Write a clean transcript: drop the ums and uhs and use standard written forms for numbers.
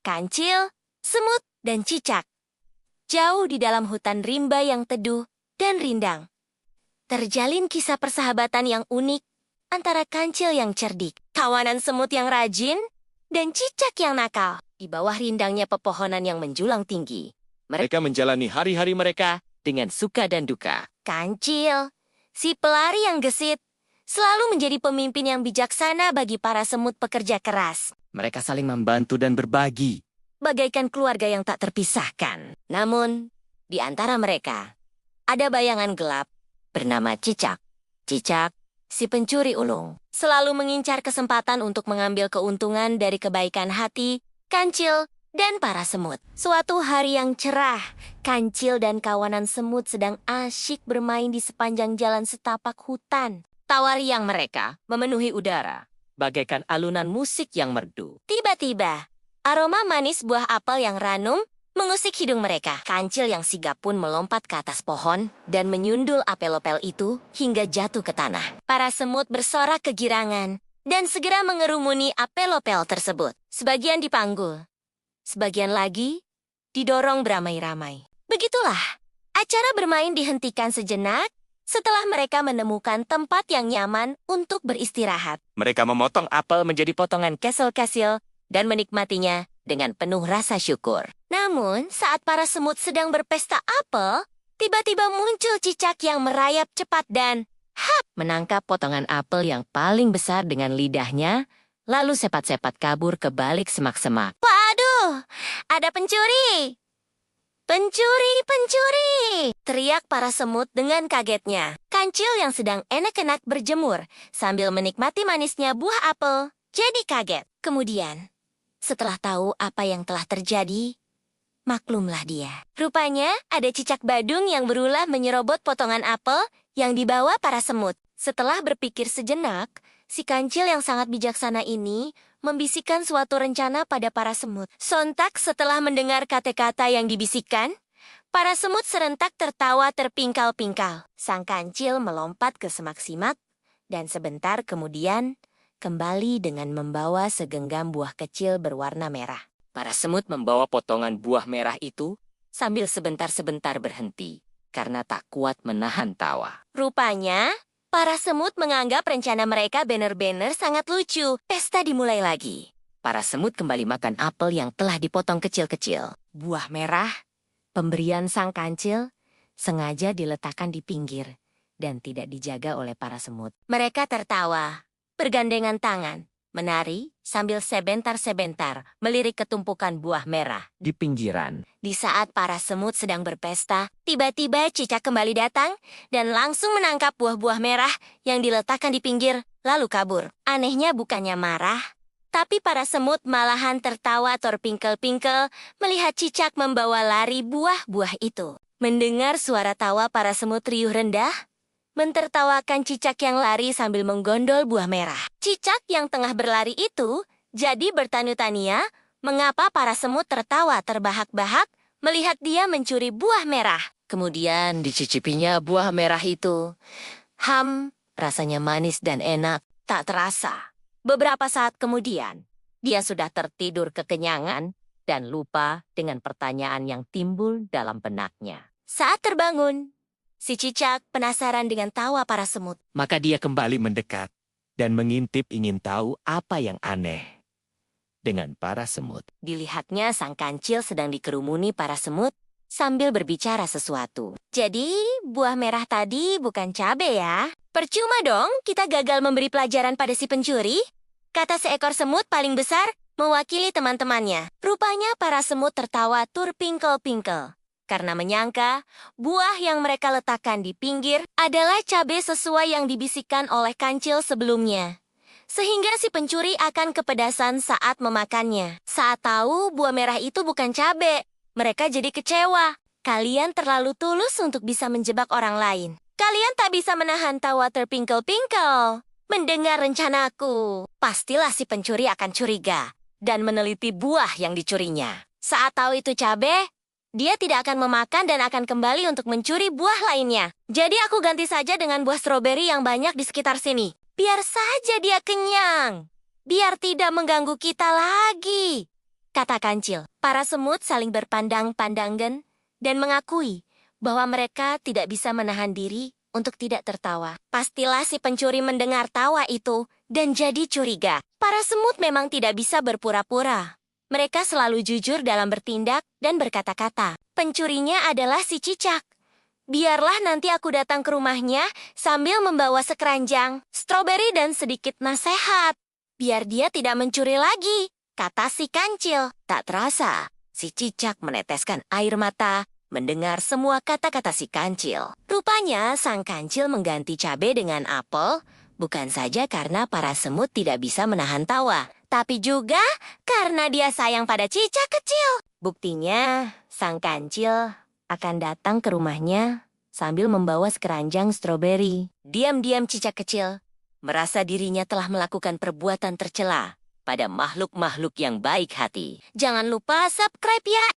kancil, semut, dan cicak. Jauh di dalam hutan rimba yang teduh dan rindang, terjalin kisah persahabatan yang unik antara kancil yang cerdik, kawanan semut yang rajin, dan cicak yang nakal. Di bawah rindangnya pepohonan yang menjulang tinggi, mereka menjalani hari-hari mereka dengan suka dan duka. Kancil, si pelari yang gesit, selalu menjadi pemimpin yang bijaksana bagi para semut pekerja keras. Mereka saling membantu dan berbagi, bagaikan keluarga yang tak terpisahkan. Namun, di antara mereka, ada bayangan gelap bernama Cicak. Cicak, si pencuri ulung, selalu mengincar kesempatan untuk mengambil keuntungan dari kebaikan hati Kancil dan para semut. Suatu hari yang cerah, Kancil dan kawanan semut sedang asyik bermain di sepanjang jalan setapak hutan. Tawa riang mereka memenuhi udara, bagaikan alunan musik yang merdu. Tiba-tiba, aroma manis buah apel yang ranum mengusik hidung mereka. Kancil yang sigap pun melompat ke atas pohon dan menyundul apel-apel itu hingga jatuh ke tanah. Para semut bersorak kegirangan dan segera mengerumuni apel-apel tersebut. Sebagian dipanggul, sebagian lagi didorong beramai-ramai. Begitulah, acara bermain dihentikan sejenak setelah mereka menemukan tempat yang nyaman untuk beristirahat. Mereka memotong apel menjadi potongan kecil-kecil dan menikmatinya dengan penuh rasa syukur. Namun, saat para semut sedang berpesta apel, tiba-tiba muncul cicak yang merayap cepat dan menangkap potongan apel yang paling besar dengan lidahnya, lalu sepat-sepat kabur ke balik semak-semak. Waduh, ada pencuri! Pencuri, pencuri! Teriak para semut dengan kagetnya. Kancil yang sedang enak-enak berjemur sambil menikmati manisnya buah apel jadi kaget. Kemudian, setelah tahu apa yang telah terjadi, maklumlah dia. Rupanya ada cicak badung yang berulah menyerobot potongan apel yang dibawa para semut. Setelah berpikir sejenak, si kancil yang sangat bijaksana ini membisikkan suatu rencana pada para semut. Sontak setelah mendengar kata-kata yang dibisikkan, para semut serentak tertawa terpingkal-pingkal. Sang kancil melompat ke semak-simak dan sebentar kemudian kembali dengan membawa segenggam buah kecil berwarna merah. Para semut membawa potongan buah merah itu sambil sebentar-sebentar berhenti karena tak kuat menahan tawa. Rupanya, para semut menganggap rencana mereka benar-benar sangat lucu. Pesta dimulai lagi. Para semut kembali makan apel yang telah dipotong kecil-kecil. Buah merah, pemberian sang kancil, sengaja diletakkan di pinggir dan tidak dijaga oleh para semut. Mereka tertawa, bergandengan tangan, menari sambil sebentar-sebentar melirik ketumpukan buah merah di pinggiran. Di saat para semut sedang berpesta, tiba-tiba cicak kembali datang dan langsung menangkap buah-buah merah yang diletakkan di pinggir, lalu kabur. Anehnya bukannya marah, tapi para semut malahan tertawa terpingkel-pingkel melihat cicak membawa lari buah-buah itu. Mendengar suara tawa para semut riuh rendah, mentertawakan cicak yang lari sambil menggondol buah merah. Cicak yang tengah berlari itu jadi bertanya-tanya mengapa para semut tertawa terbahak-bahak melihat dia mencuri buah merah. Kemudian dicicipinya buah merah itu. Rasanya manis dan enak, tak terasa. Beberapa saat kemudian, dia sudah tertidur kekenyangan dan lupa dengan pertanyaan yang timbul dalam benaknya. Saat terbangun, si cicak penasaran dengan tawa para semut. Maka dia kembali mendekat dan mengintip ingin tahu apa yang aneh dengan para semut. Dilihatnya sang kancil sedang dikerumuni para semut sambil berbicara sesuatu. Jadi, buah merah tadi bukan cabai ya? Percuma dong kita gagal memberi pelajaran pada si pencuri, kata seekor semut paling besar mewakili teman-temannya. Rupanya para semut tertawa terpingkel-pingkel karena menyangka buah yang mereka letakkan di pinggir adalah cabai sesuai yang dibisikkan oleh kancil sebelumnya. Sehingga si pencuri akan kepedasan saat memakannya. Saat tahu buah merah itu bukan cabai, mereka jadi kecewa. Kalian terlalu tulus untuk bisa menjebak orang lain. Kalian tak bisa menahan tawa terpingkel-pingkel mendengar rencanaku. Pastilah si pencuri akan curiga dan meneliti buah yang dicurinya. Saat tahu itu cabai, dia tidak akan memakan dan akan kembali untuk mencuri buah lainnya. Jadi aku ganti saja dengan buah stroberi yang banyak di sekitar sini. Biar saja dia kenyang. Biar tidak mengganggu kita lagi, kata kancil. Para semut saling berpandang-pandangan dan mengakui bahwa mereka tidak bisa menahan diri untuk tidak tertawa. Pastilah si pencuri mendengar tawa itu dan jadi curiga. Para semut memang tidak bisa berpura-pura. Mereka selalu jujur dalam bertindak dan berkata-kata. Pencurinya adalah si cicak. Biarlah nanti aku datang ke rumahnya sambil membawa sekeranjang stroberi dan sedikit nasihat. Biar dia tidak mencuri lagi, kata si kancil. Tak terasa, si cicak meneteskan air mata mendengar semua kata-kata si kancil. Rupanya sang kancil mengganti cabai dengan apel, bukan saja karena para semut tidak bisa menahan tawa, tapi juga karena dia sayang pada cicak kecil. Buktinya, sang kancil akan datang ke rumahnya sambil membawa sekeranjang stroberi. Diam-diam cicak kecil merasa dirinya telah melakukan perbuatan tercela pada makhluk-makhluk yang baik hati. Jangan lupa subscribe ya!